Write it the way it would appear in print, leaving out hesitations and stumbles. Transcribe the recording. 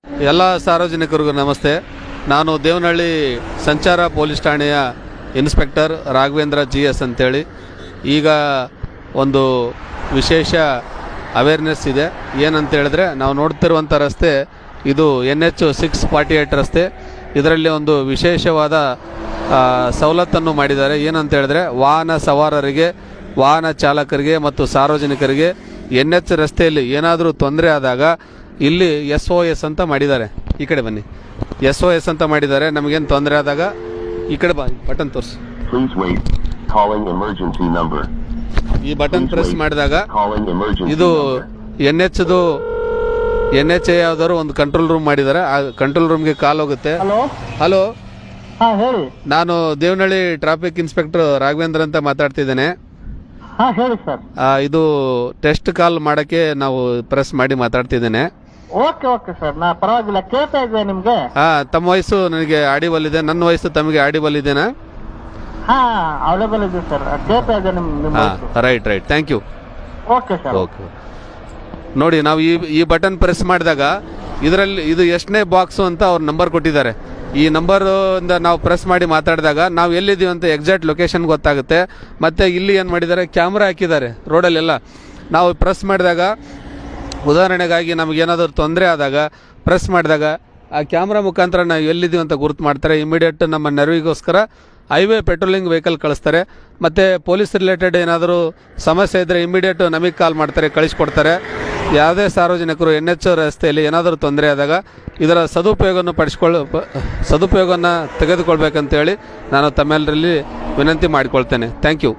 ಎಲ್ಲ ಸಾರ್ವಜನಿಕರಿಗೂ ನಮಸ್ತೆ. ನಾನು ದೇವನಹಳ್ಳಿ ಸಂಚಾರ ಪೊಲೀಸ್ ಠಾಣೆಯ ಇನ್ಸ್ಪೆಕ್ಟರ್ ರಾಘವೇಂದ್ರ GS ಅಂತೇಳಿ. ಈಗ ಒಂದು ವಿಶೇಷ ಅವೇರ್ನೆಸ್ ಇದೆ. ಏನಂತ ಹೇಳಿದ್ರೆ, ನಾವು ನೋಡ್ತಿರುವಂಥ ರಸ್ತೆ ಇದು NH 648 ರಸ್ತೆ. ಇದರಲ್ಲಿ ಒಂದು ವಿಶೇಷವಾದ ಸವಲತ್ತನ್ನು ಮಾಡಿದ್ದಾರೆ. ಏನಂತ ಹೇಳಿದ್ರೆ, ವಾಹನ ಸವಾರರಿಗೆ, ವಾಹನ ಚಾಲಕರಿಗೆ ಮತ್ತು ಸಾರ್ವಜನಿಕರಿಗೆ NH ರಸ್ತೆಯಲ್ಲಿ ಏನಾದರೂ ತೊಂದರೆ ಆದಾಗ ಇಲ್ಲಿ SOS ಅಂತ ಮಾಡಿದ್ದಾರೆ. ಈ ಕಡೆ ಬನ್ನಿ, SOS ಅಂತ ಮಾಡಿದ್ದಾರೆ. ನಮಗೇನು ತೊಂದರೆ ಆದಾಗ ಈ ಕಡೆ ಬಾ, ಬಟನ್ ತೋರಿಸಿ. ಈ ಬಟನ್ ಪ್ರೆಸ್ ಮಾಡಿದಾಗ ಇದು NH ಯಾವ್ದಾದ್ರು ಒಂದು ಕಂಟ್ರೋಲ್ ರೂಮ್ ಮಾಡಿದ್ದಾರೆ. ಆ ಕಂಟ್ರೋಲ್ ರೂಮ್ಗೆ ಕಾಲ್ ಹೋಗುತ್ತೆ. ಹಲೋ, ಹೇಳಿ. ನಾನು ದೇವನಹಳ್ಳಿ ಟ್ರಾಫಿಕ್ ಇನ್ಸ್ಪೆಕ್ಟರ್ ರಾಘವೇಂದ್ರ ಅಂತ ಮಾತಾಡ್ತಿದ್ದೇನೆ. ಹೇಳಿ ಸರ್. ಇದು ಟೆಸ್ಟ್ ಕಾಲ್ ಮಾಡಕ್ಕೆ ನಾವು ಪ್ರೆಸ್ ಮಾಡಿ ಮಾತಾಡ್ತಿದ್ದೇನೆ. ಓಕೆ ಓಕೆ ಸರ್, ನಾ ಪರವಾಗಿಲ್ಲ, ಕೇಳ್ತಾ ಇದ್ದೆ ನಿಮ್ಗೆ. ತಮ್ಮ ವಯಸ್ಸು ನನಗೆ ಆಡಿಬಲ್ ಇದೆ, ನನ್ನ ವಯಸ್ಸು ತಮಗೆ ಆಡಿಬಲ್ ಇದೆನಾ? ಅವೈಲೇಬಲ್ ಇದೆ ಸರ್, ಕೇಳ್ತಾ ಇದ್ದೆ ನಿಮ್ಮ right, thank you. Okay sir. Okay, ನೋಡಿ, ನಾವು ಈ ಬಟನ್ ಪ್ರೆಸ್ ಮಾಡಿದಾಗ ಇದರಲ್ಲಿ ಇದು ಎಷ್ಟನೇ ಬಾಕ್ಸು ಅಂತ ಅವ್ರ ನಂಬರ್ ಕೊಟ್ಟಿದ್ದಾರೆ. ಈ ನಂಬರಿಂದ ನಾವು ಪ್ರೆಸ್ ಮಾಡಿ ಮಾತಾಡಿದಾಗ ನಾವು ಎಲ್ಲಿದ್ದೀವಿ ಅಂತ ಎಕ್ಸಾಕ್ಟ್ ಲೊಕೇಶನ್ ಗೊತ್ತಾಗುತ್ತೆ. ಮತ್ತು ಇಲ್ಲಿ ಏನು ಮಾಡಿದ್ದಾರೆ, ಕ್ಯಾಮ್ರಾ ಹಾಕಿದ್ದಾರೆ ರೋಡಲ್ಲೆಲ್ಲ. ನಾವು ಪ್ರೆಸ್ ಮಾಡಿದಾಗ, ಉದಾಹರಣೆಗಾಗಿ ನಮಗೇನಾದರೂ ತೊಂದರೆ ಆದಾಗ ಪ್ರೆಸ್ ಮಾಡಿದಾಗ ಆ ಕ್ಯಾಮ್ರಾ ಮುಖಾಂತರ ನಾವು ಎಲ್ಲಿದ್ದೀವಿ ಅಂತ ಗುರುತು ಮಾಡ್ತಾರೆ. ಇಮಿಡಿಯೇಟ್ ನಮ್ಮ ನೆರವಿಗೋಸ್ಕರ ಹೈವೇ ಪೆಟ್ರೋಲಿಂಗ್ ವೆಹಿಕಲ್ ಕಳಿಸ್ತಾರೆ. ಮತ್ತು ಪೊಲೀಸ್ ರಿಲೇಟೆಡ್ ಏನಾದರೂ ಸಮಸ್ಯೆ ಇದ್ದರೆ ಇಮಿಡಿಯೇಟ್ ನಮಗೆ ಕಾಲ್ ಮಾಡ್ತಾರೆ, ಕಳಿಸ್ಕೊಡ್ತಾರೆ. ಯಾವುದೇ ಸಾರ್ವಜನಿಕರು NH ರಸ್ತೆಯಲ್ಲಿ ಏನಾದರೂ ತೊಂದರೆ ಆದಾಗ ಇದರ ಸದುಪಯೋಗವನ್ನು ತೆಗೆದುಕೊಳ್ಬೇಕಂತೇಳಿ ನಾನು ತಮ್ಮೆಲ್ಲರಲ್ಲಿ ವಿನಂತಿ ಮಾಡಿಕೊಳ್ತೇನೆ. Thank you.